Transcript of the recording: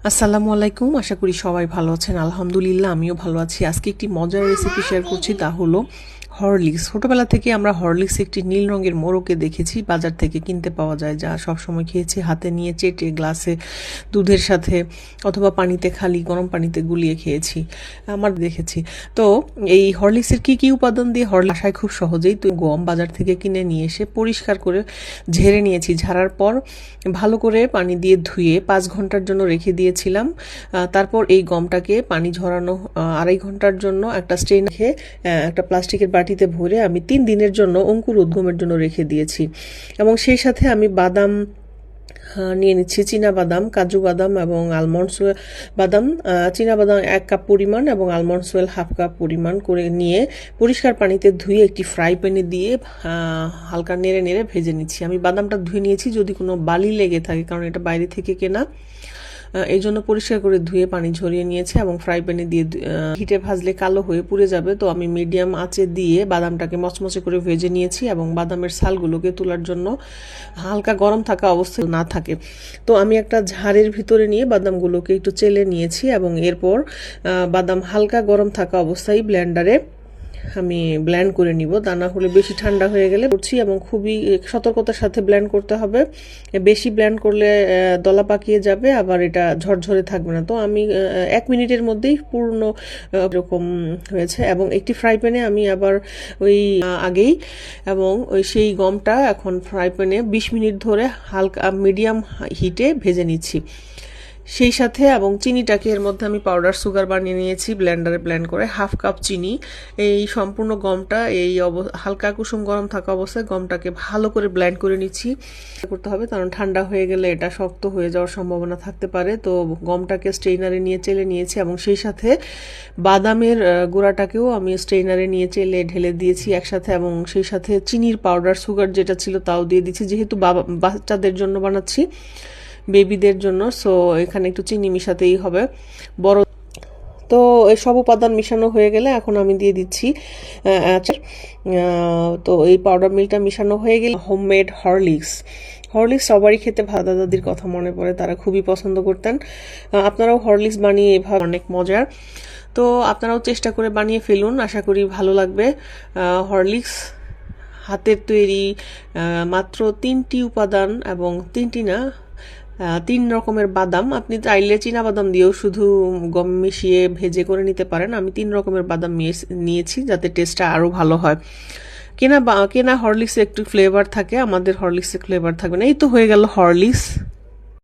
আসসালামু আলাইকুম। আশা করি সবাই ভালো আছেন। আলহামদুলিল্লাহ আমিও ভালো আছি। আজকে একটি মজার রেসিপি শেয়ার করছি, তা হলো হরলিক্স। ছোটবেলা থেকে আমরা হরলিক্স একটি নীল রঙের মোড়কে দেখেছি, বাজার থেকে কিনতে পাওয়া যায়, যা সবসময় খেয়েছি হাতে নিয়ে চেটে গ্লাসে দুধের সাথে অথবা পানিতে খালি গরম পানিতে গুলিয়ে খেয়েছি, আমার দেখেছি। তো এই হরলিক্সের কি কি উপাদান দিয়ে হরলিক্স বাসায় খুব সহজেই তো গম বাজার থেকে কিনে নিয়ে এসে পরিষ্কার করে ঝেড়ে নিয়েছি। ঝাড়ার পর ভালো করে পানি দিয়ে ধুয়ে 5 ঘন্টার জন্য রেখে দিয়েছিলাম। তারপর এই গমটাকে পানি ঝরানো 2.5 ঘন্টার জন্য একটা স্ট্রেন রেখে একটা প্লাস্টিকের বাটিতে ভরে আমি 3 দিনের জন্য অঙ্কুর উদ্গমের জন্য রেখে দিয়েছি। এবং সেই সাথে আমি বাদাম নিয়ে নিচ্ছি, চীনা বাদাম, কাজু বাদাম এবং আলমন্ড সোয়েল বাদাম। চীনা বাদাম 1 কাপ পরিমাণ এবং আলমন্ড সোয়েল 1/2 কাপ পরিমাণ করে নিয়ে পরিষ্কার পানিতে ধুয়ে একটি ফ্রাই প্যানে দিয়ে হালকা নেড়ে নেড়ে ভেজে নিচ্ছি। আমি বাদামটা ধুয়ে নিয়েছি যদি কোনো বালি লেগে থাকে, কারণ এটা বাইরে থেকে কেনা, এই জন্য পরিষ্কার করে ধুয়ে পানি ঝরিয়ে নিয়েছে এবং ফ্রাই প্যানে দিয়ে হিটে ভাজলে কালো হয়ে পুড়ে যাবে। তো আমি মিডিয়াম আঁচে দিয়ে বাদামটাকে মচমচে করে ভেজে নিয়েছি এবং বাদামের ছালগুলোকে তোলার জন্য হালকা গরম থাকা অবস্থায় না থাকে। তো আমি একটা ঝাড়ের ভিতরে নিয়ে বাদামগুলোকে একটু চেলে নিয়েছি এবং এরপর বাদাম হালকা গরম থাকা অবস্থায় ব্লেন্ডারে আমি ব্লেন্ড করে নিব। তা না হলে বেশি ঠান্ডা হয়ে গেলে করছি, এবং খুবই সতর্কতার সাথে ব্লেন্ড করতে হবে। বেশি ব্লেন্ড করলে দলা পাকিয়ে যাবে, আবার এটা ঝরঝরে থাকবে না। তো আমি 1 মিনিটের মধ্যেই পূর্ণ এরকম হয়েছে। এবং একটি ফ্রাই প্যানে আমি আবার ওই আগেই এবং ওই সেই গমটা এখন ফ্রাই প্যানে 20 মিনিট ধরে হালকা মিডিয়াম হিটে ভেজে নিচ্ছি। সেই সাথে এবং চিনিটাকে এর মধ্যে আমি পাউডার সুগার বানিয়ে নিয়েছি ব্লেন্ডারে ব্লেন্ড করে 1/2 কাপ চিনি। এই সম্পূর্ণ গমটা এই হালকা কুসুম গরম থাকা অবস্থায় গমটাকে ভালো করে ব্লেন্ড করে নিচ্ছি করতে হবে, কারণ ঠান্ডা হয়ে গেলে এটা শক্ত হয়ে যাওয়ার সম্ভাবনা থাকতে পারে। তো গমটাকে স্ট্রেইনারে নিয়ে চেলে নিয়েছি এবং সেই সাথে বাদামের গুঁড়াটাকেও আমি স্ট্রেইনারে নিয়ে চেলে ঢেলে দিয়েছি একসাথে, এবং সেই সাথে চিনির পাউডার সুগার যেটা ছিল তাও দিয়ে দিচ্ছি, যেহেতু বাচ্চাদের জন্য বানাচ্ছি, বেবিদের জন্য। সো এখানে একটু চিনি মিশাতেই হবে বড়। তো এই সব উপাদান মিশানো হয়ে গেলে এখন আমি দিয়ে দিচ্ছি তো এই পাউডার মিল্কটা মিশানো হয়ে গেলে হোমমেড হরলিক্স সবারই খেতে দাদা দাদির কথা মনে পড়ে, তারা খুবই পছন্দ করতেন। আপনারাও হরলিক্স বানিয়ে এভাবে, অনেক মজার। তো আপনারাও চেষ্টা করে বানিয়ে ফেলুন, আশা করি ভালো লাগবে। হরলিক্স হাতের তৈরি, মাত্র 3টি উপাদান এবং 3টি না 3 রকমের বাদাম। আপনি চাইলে চীনা বাদাম দিয়েও শুধু গম মিশিয়ে ভেজে করে নিতে পারেন। আমি 3 রকমের বাদাম নিয়েছি যাতে টেস্টটা আরও ভালো হয়। কেনা হরলিক্সে একটু ফ্লেভার থাকে, আমাদের হরলিক্সে ফ্লেভার থাকবে না। এই তো হয়ে গেল হরলিক্স।